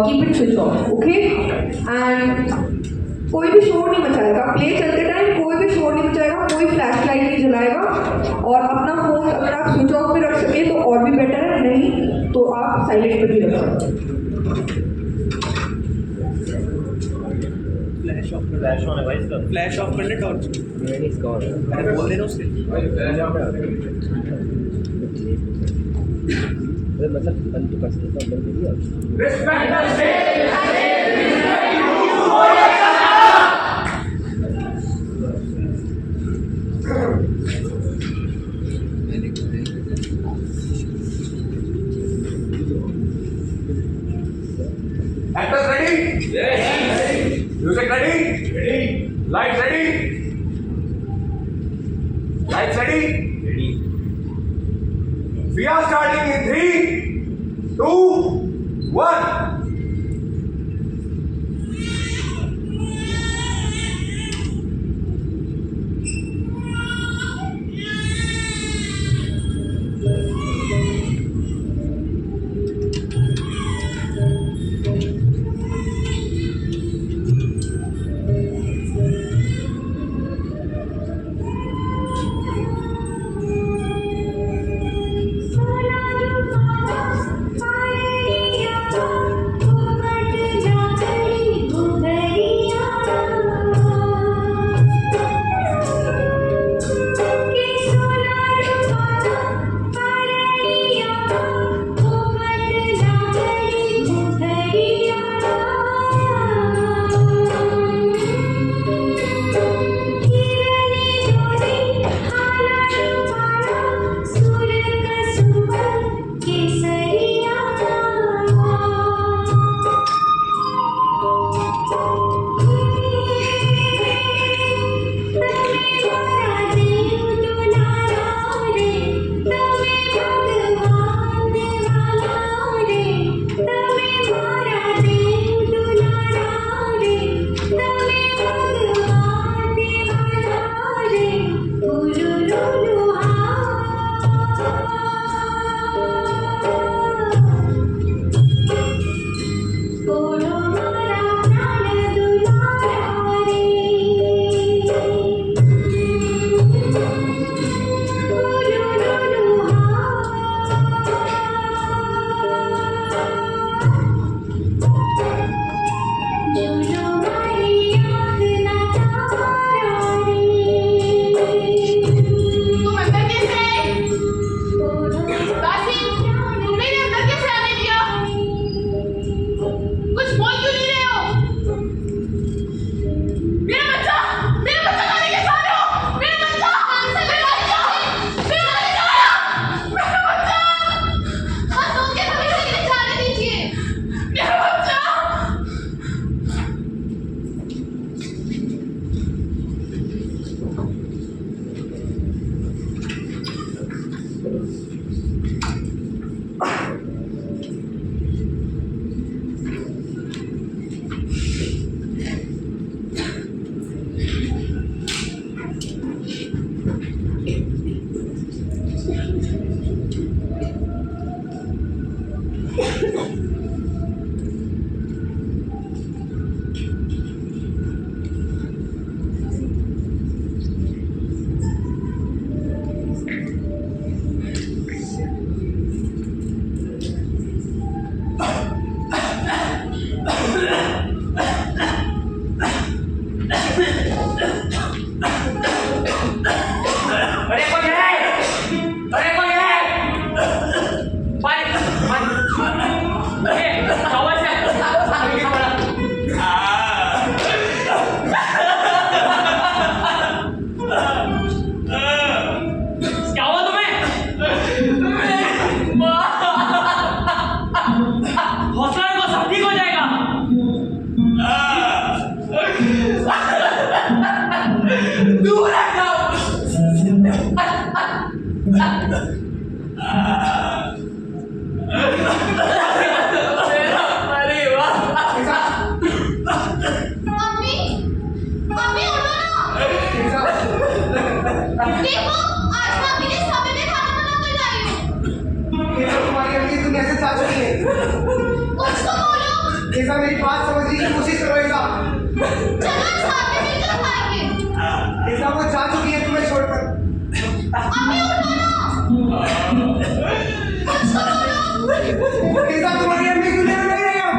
Keep it switch off, okay. And कोई भी शोर नहीं मचाएगा, प्ले चलते टाइम कोई भी शोर नहीं मचाएगा, कोई फ्लैश लाइट नहीं जलाएगा। और अपना फोन अगर आप स्विच ऑफ पे रख सके तो और भी बेटर है, नहीं तो आप साइलेंट पर भी रख सकते। फ्लैश ऑन है भाई इसका। फ्लैश ऑफ कर ले टॉर्च। नहीं इसका ऑन है। अरे बोल देना उससे। अरे मतलब बंद तो कर सकता बंद नहीं है। Respect the stage. Actors ready? Yes. Music ready? Ready. Lights ready? Lights ready? Ready. We are starting in 3, 2, 1. कुछ तो बोलो। ऐसा मेरी बात समझने की कोशिश करो ऐसा। चलो साथ में निकल पाएंगे। ऐसा वो जा चुकी है तुम्हें छोड़कर। अभी उठो ना। ऐसा तुम्हारी अम्मी दुनिया में नहीं रही हम।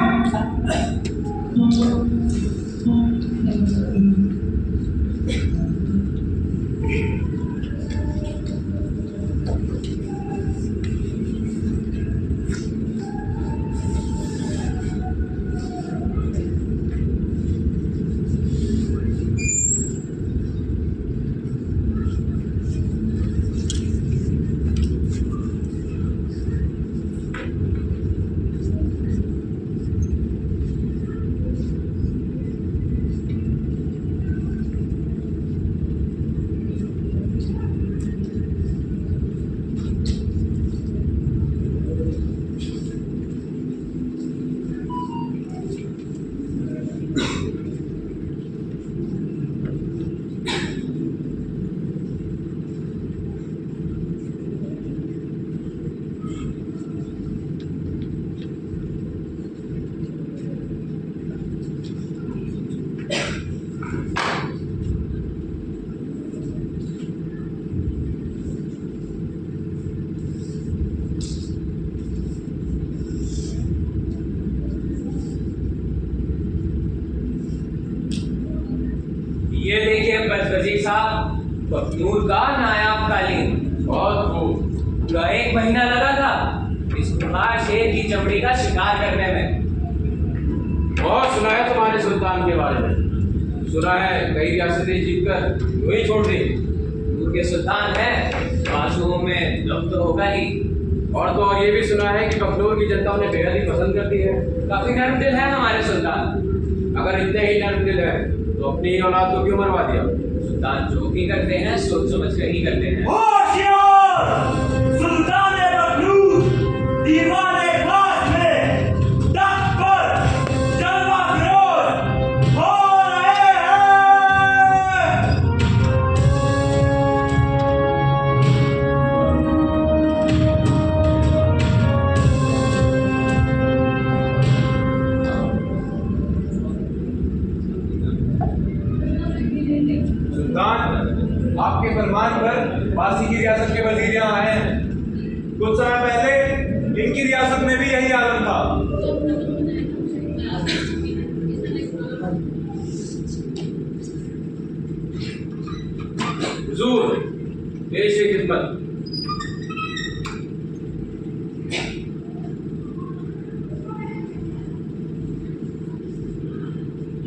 ये देखिए वजीर साहब, बखनूर का नायाब कालीन। बहुत खूब। पूरा 1 महीना लगा था इस बुखार शेर की चमड़ी का शिकार करने में। बहुत सुना है तुम्हारे सुल्तान के बारे में। सुना है कई रियासतें जीतकर यूं ही छोड़ दी। दूर के सुल्तान हैं, मासूमों में दम तो होगा ही। और तो और ये भी सुना है कि बखनूर की जनता उन्हें बेहद ही पसंद करती है। काफी नर्म दिल है हमारे सुल्तान। अगर इतने ही नर्म दिल है तो अपनी ही औलाद को क्यों मरवा दिया? सुल्तान जो भी करते हैं सोच समझ कर ही करते हैं। होशियार! सुल्तान बखनूर दीवाने खास में तख्त पर जलवा फिरोज हो रहे हैं। सुल्तान, आपके फरमान पर पासी की रियासत के वजीर यहाँ आए हैं। कुछ समय पहले इनकी रियासत में भी यही आलम था। हुजूर, देश की खिदमत।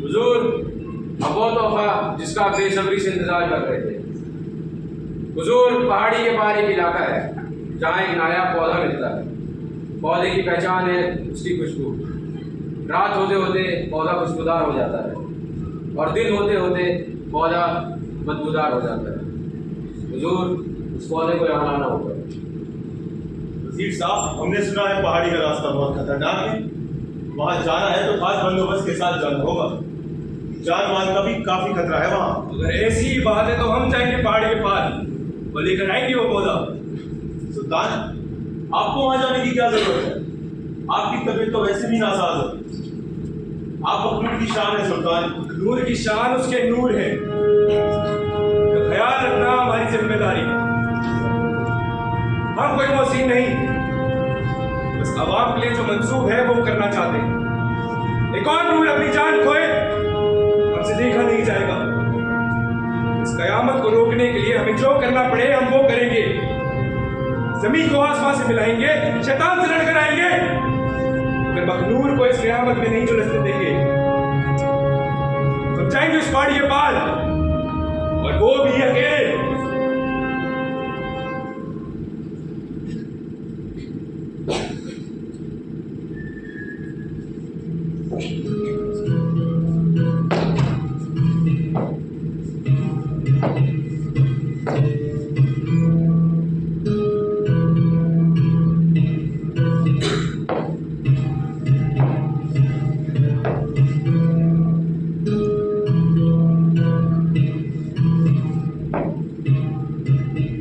हुजूर, अब वो तोहफा जिसका आप बेसब्री से इंतजार कर रहे थे। हुजूर, पहाड़ी के पार एक इलाका है जहाँ एक नायाब पौधा मिलता है। पौधे की पहचान है उसकी खुशबू। रात होते होते पौधा खुशबूदार हो जाता है और दिन होते होते पौधा बदबूदार हो जाता है। हुजूर, उस पौधे को यहाँ लाना होगा। वजीर साहब, हमने सुना है पहाड़ी का रास्ता बहुत खतरनाक है। वहाँ जाना है तो खास बंदोबस्त के साथ जाना होगा। जान माल का भी काफी खतरा है वहाँ। अगर ऐसी बात है तो हम जाएंगे पहाड़ी के पार और लेकर आएंगे वो पौधा। सुल्तान, आपको वहाँ जाने की क्या जरूरत है? आपकी तबीयत तो वैसे भी नासाज है। आप बखनूर की शान है सुल्तान। नूर की शान उसके नूर है। तो ख्याल रखना हमारी जिम्मेदारी। हम कोई मौसीन नहीं, बस आवाम के लिए जो मंसूब है वो करना चाहते हैं। एक और नूर अपनी जान खोए हमसे देखा नहीं जाएगा। इस कयामत को रोकने के लिए हमें जो करना पड़े हम वो करेंगे। जमीन को आसमान से मिलाएंगे, शैतान से लड़कर आएंगे। अगर बखनूर को इस कयामत में नहीं झुलसने देंगे तो जाएंगे उस पहाड़ी के पार, और वो भी अकेले।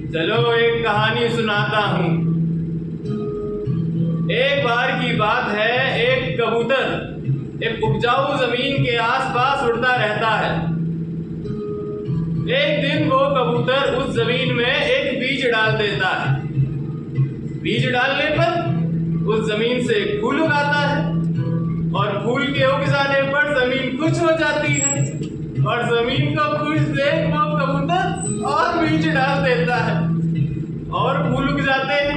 चलो एक कहानी सुनाता हूँ। एक बार की बात है, एक कबूतर एक उपजाऊ जमीन के आसपास उड़ता रहता है। एक दिन वो कबूतर उस जमीन में एक बीज डाल देता है। बीज डालने पर उस जमीन से फूल उगाता है और फूल के उग जाने पर जमीन खुश हो जाती है और जमीन को खुश देख वो कबूतर और बीज डाल देता है और फूल उग जाते हैं।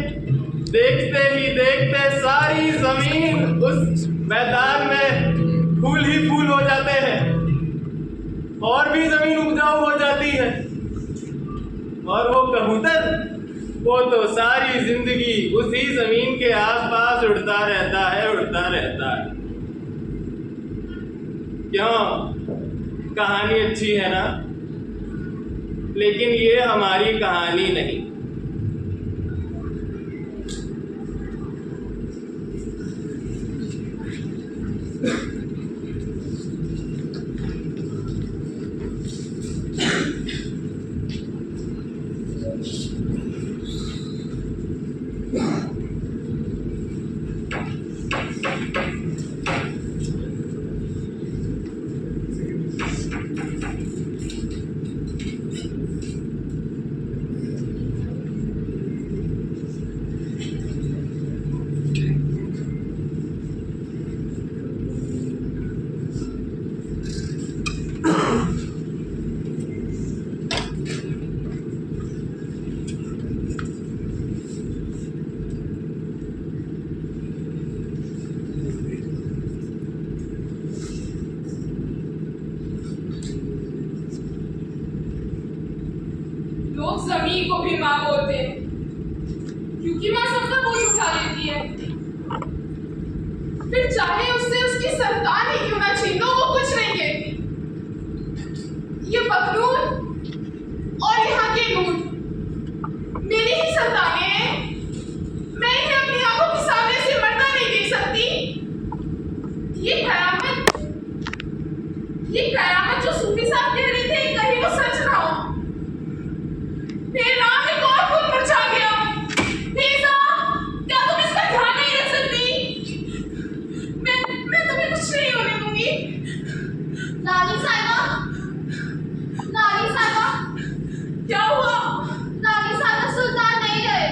देखते ही देखते सारी जमीन उस मैदान में फूल ही फूल हो जाते हैं और भी जमीन उपजाऊ हो जाती है। और वो कबूतर वो तो सारी जिंदगी उसी जमीन के आसपास उड़ता रहता है, उड़ता रहता है। क्यों? कहानी अच्छी है ना? लेकिन ये हमारी कहानी नहीं। लोग जमीन को भी माँ बोलते हैं क्योंकि माँ सबका बोझ उठा लेती है। फिर चाहे उससे उसकी संतान ही क्यों ना छीन लो, वो कुछ नहीं कहती। ये बखनूर और यहाँ के नूर मेरी ही संतानें हैं। मैं इन्हें अपनी आंखों के सामने से मरता नहीं देख सकती। ये कयामत जो सूफी साहब कह रहे थे, कहीं वो सच ना हो। मेरे नाम एक और फूल मुरझा गया। तेजा, क्या तुम इसका ध्यान नहीं रख सकती? मैं तुम्हें कुछ नहीं होने दूंगी। लाली साहिबा, क्या हुआ? लाली साहिबा सुल्तान नहीं गए।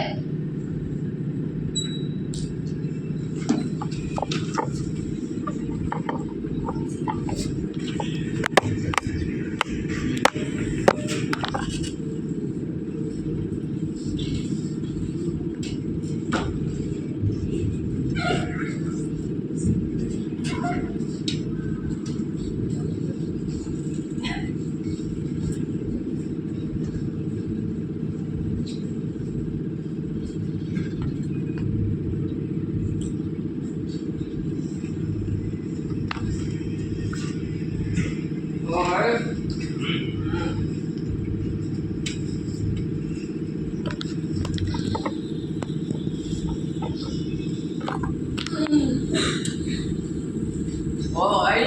ओ भाई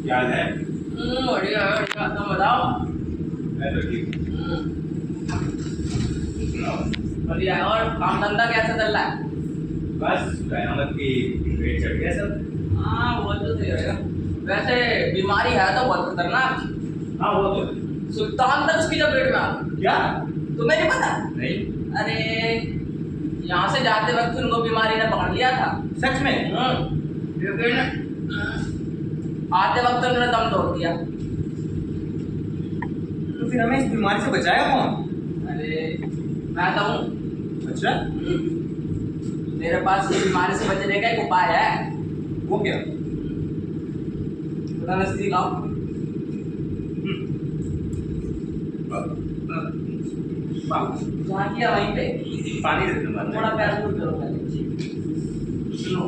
क्या है? बढ़िया बढ़िया, तुम बताओ। मैं तो ठीक हूँ। बढ़िया। और काम धंधा कैसा चल रहा है? बस कयामत की रेट चढ़ गया सब। हाँ वो तो सही रहेगा। वैसे बीमारी है तो बहुत खतरनाक। हाँ वो तो है। सुल्तान तक उसकी जपेट में आ गई। क्या? तुम्हें नहीं पता? नहीं। अरे यहाँ से जाते वक्त उनको बीमारी ने पकड़ लिया था। सच में? लेकिन आते वक्त उन्होंने दम तोड़ दिया। तो फिर हमें इस बीमारी से बचाया कौन? अरे मैं तो हूँ। अच्छा, मेरे पास इस बीमारी से बचने का एक उपाय है। वो क्या? बताना सिखाओ। जहाँ किया वहीं पे पानी दे दो बाद में। थोड़ा प्यार दूर करो पहले। सुनो,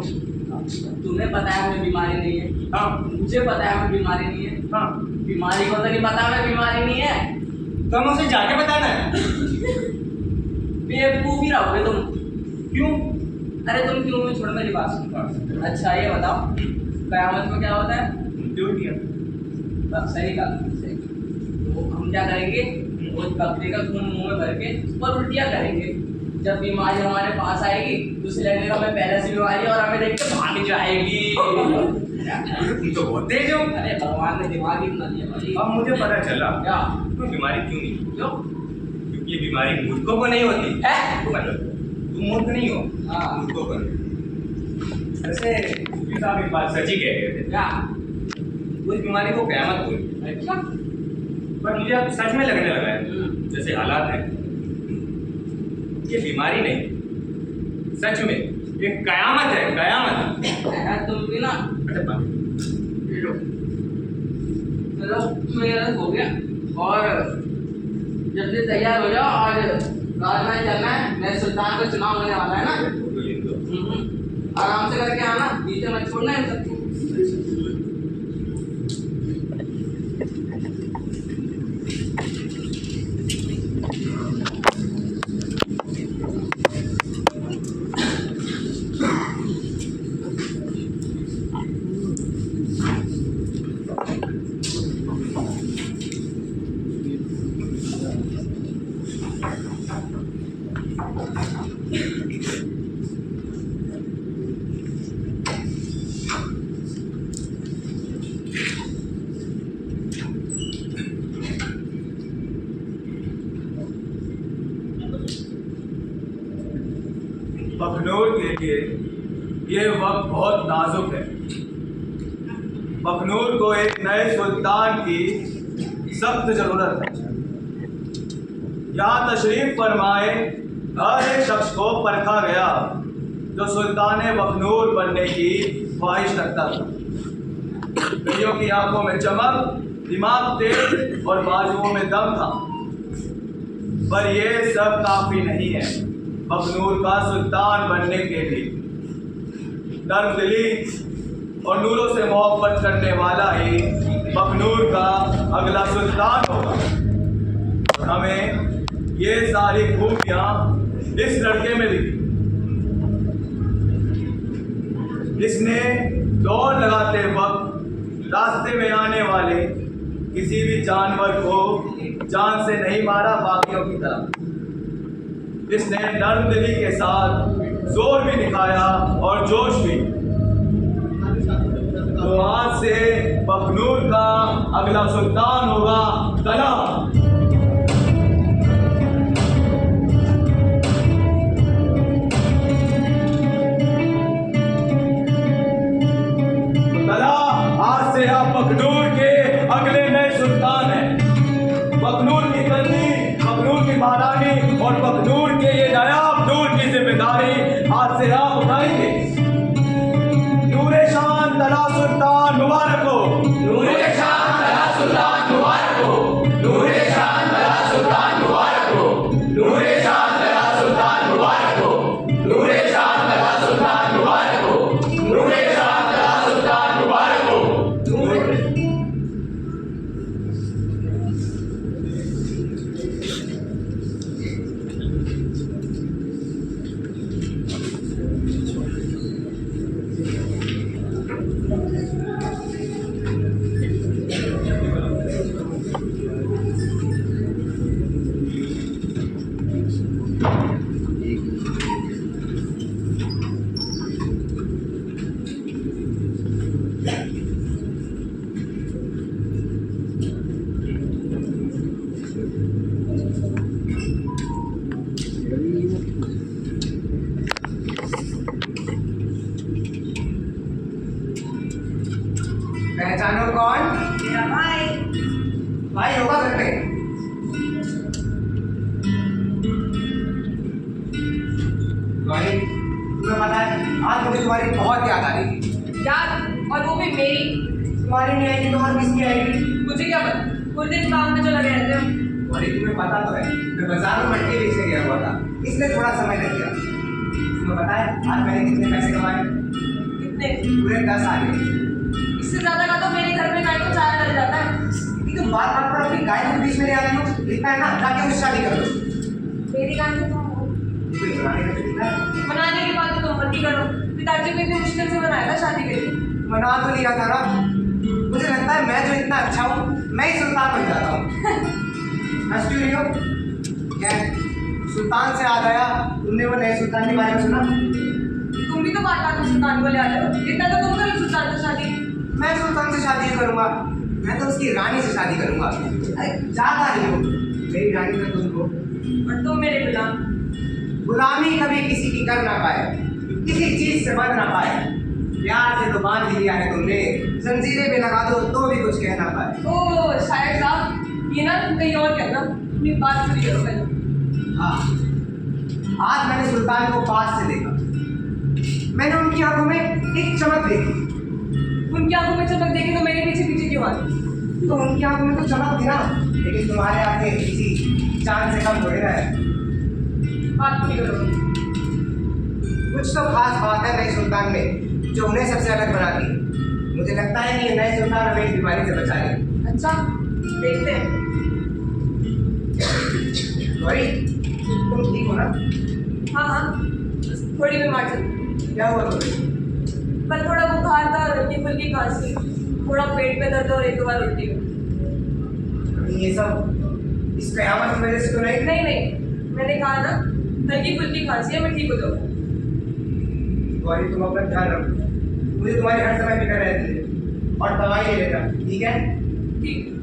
तुम्हें पता है हमें बीमारी नहीं है। हाँ मुझे पता है हमें बीमारी नहीं है। हाँ। बीमारी को तो नहीं पता हमें बीमारी नहीं है। तो हमें उसे जाके बताना है। बेवकूफ ही रहोगे तुम। क्यों? अरे तुम क्यों भी छोड़, मेरी बात सुनो। अच्छा ये बताओ, कयामत में क्या होता है? जो किया बस सही कहा, सही। तो हम क्या करेंगे, वो बकरे का खून मुंह में भर के उस पर उल्टियाँ करेंगे। जब बीमारी हमारे पास आएगी तो उसे लगेगा हमें पहले से बीमारी और हमें देख के भाग जाएगी। तुम तो बहुत तेज हो। अरे भगवान ने दिमाग ही बना दिया भाई। अब मुझे पता चला क्या? तुम्हें बीमारी क्यों नहीं, क्यों? क्योंकि ये बीमारी मूर्खों को नहीं होती है? मतलब तुम मूर्ख नहीं हो, हाँ। मूर्खों को नहीं। वैसे ये साहब एक बात सच ही कह रहे थे, क्या? उस बीमारी को कयामत बोली, अच्छा। पर मुझे अब सच में लगने लगा है जैसे हालात हैं, ये बीमारी नहीं, सच में एक कयामत है, कयामत। तुम भी ना। अरे बाप। चलो मेरा हो गया और जल्दी तैयार हो जाओ और राजमाई चलना है। मेरे सुल्तान का चुनाव होने वाला है ना। तो ये तो आराम से करके आना, बीच में मत छोड़ना इन सबको। बखनूर के लिए ये वक्त बहुत नाजुक है। बखनूर को एक नए सुल्तान की सख्त जरूरत है। यहाँ तशरीफ फरमाए हर एक शख्स को परखा गया जो सुल्तान बखनूर बनने की ख्वाहिश रखता था। कईयों की आंखों में चमक, दिमाग तेज और बाजुओं में दम था, पर यह सब काफी नहीं है बखनूर का सुल्तान बनने के लिए। नर्मदिली और नूरों से मोहब्बत करने वाला ही बखनूर का अगला सुल्तान होगा। हमें ये सारी खूबियां इस लड़के में दिखी। इसने दौड़ लगाते वक्त रास्ते में आने वाले किसी भी जानवर को जान से नहीं मारा बाकियों की तरह। इसने नर्मदिली के साथ जोर भी दिखाया और जोश भी। तो आज से बखनूर का अगला सुल्तान होगा तला। तला, आज से आप बखनूर के अगले नए सुल्तान हैं। बखनूर की गद्दी, बखनूर की महारानी और बखनूर के ये नायाब नूर की जिम्मेदारी आज से आप उठाएंगे। नूरे शान तला सुल्तान मुबारक हो। नूरे शान तला सुल्तान मुबारक हो। नूरे शान तला सुल्तान मुबारक हो। नूरे शान तला सुल्तान मुबारक हो। नूरे शान तला सुल्तान मुबारक हो। नूरे शान तला सुल्तान मुबारक हो। पहचानो कौन? मेरा भाई। भाई होगा घर पे। भाई तुम्हें पता है आज मुझे तुम्हारी बहुत याद आ रही थी। याद, और वो भी मेरी। तुम्हारी नहीं आएगी तो और किसकी आएगी? मुझे क्या पता, पूरे दिन काम में जो लगे रहते हो। भाई तुम्हें पता तो है मैं बाजार में मटके बेचने गया हुआ था, इसलिए थोड़ा समय लग गया। तुम्हें पता है आज मैंने कितने पैसे कमाए? कितने? पूरे 10 आ गए। इससे ज्यादा का तो मेरे घर में गाय को चारा लग जाता है। कि तुम बात बात पर अपनी गाय के बीच में ले आती हो। इतना है ना, जाके उससे शादी कर लो। मेरी गाय को तो कोई बनाने का तरीका है? मनाने की बात तो तुम मत ही करो। पिताजी को इतनी मुश्किल से बनाया था शादी के लिए। मना तो लिया था ना। मुझे लगता है मैं जो इतना अच्छा हूँ मैं ही सुल्तान बन जाता हूँ। हंस क्यों रही हो? क्या सुल्तान से याद आया, तुमने वो नए सुल्तान के बारे में सुना? तुम भी तो बात बात में सुल्तान को ले आते हो। इतना तो तुम करो सुल्तान से शादी। मैं सुल्तान से शादी करूंगा, मैं तो उसकी रानी से शादी करूंगा। अरे ज्यादा नहीं हो, मेरी रानी तो तुमको। और तुम मेरे गुलाम। गुलामी कभी किसी की कर ना पाए, किसी चीज से बंध ना पाए। प्यार से तो बांध ही लिया है तुमने, जंजीरें पे लगा दो तो भी कुछ कह ना पाए। ओ शायर साहब, ये ना तुम कहीं और कहना, अपनी बात पूरी करो पहले। हाँ, आज मैंने सुल्तान को पास से देखा। मैंने उनकी आंखों में एक चमक देखी। उनकी आंखों में चमक देखी तो मेरे पीछे पीछे क्यों आई? तो उनकी आंखों में तो चमक थी ना, लेकिन तुम्हारे आंखें किसी चांद से कम थोड़ी ना है। बात पूरी करो। कुछ तो खास बात है नए सुल्तान में जो उन्हें सबसे अलग बनाती है। मुझे लगता है कि ये नए सुल्तान हमें इस बीमारी से बचाएंगे। अच्छा, देखते हैं। गौरी, तुम ठीक हो ना? हाँ हाँ, बस थोड़ी बीमार चल। क्या हुआ तुम्हें? पर थोड़ा बुखार था, हल्की फुल्की खांसी, थोड़ा पेट में दर्द और एक दो बार उल्टी हुई। ये सब इस कयामत की वजह से तो नहीं? नहीं नहीं, मैंने कहा ना हल्की फुल्की खांसी है, मैं ठीक हो जाऊंगा। गौरी, तुम अपना ध्यान रखो, मुझे तुम्हारी हर समय फिक्र रहती है और दवाई ले लेना, ठीक है? ठीक।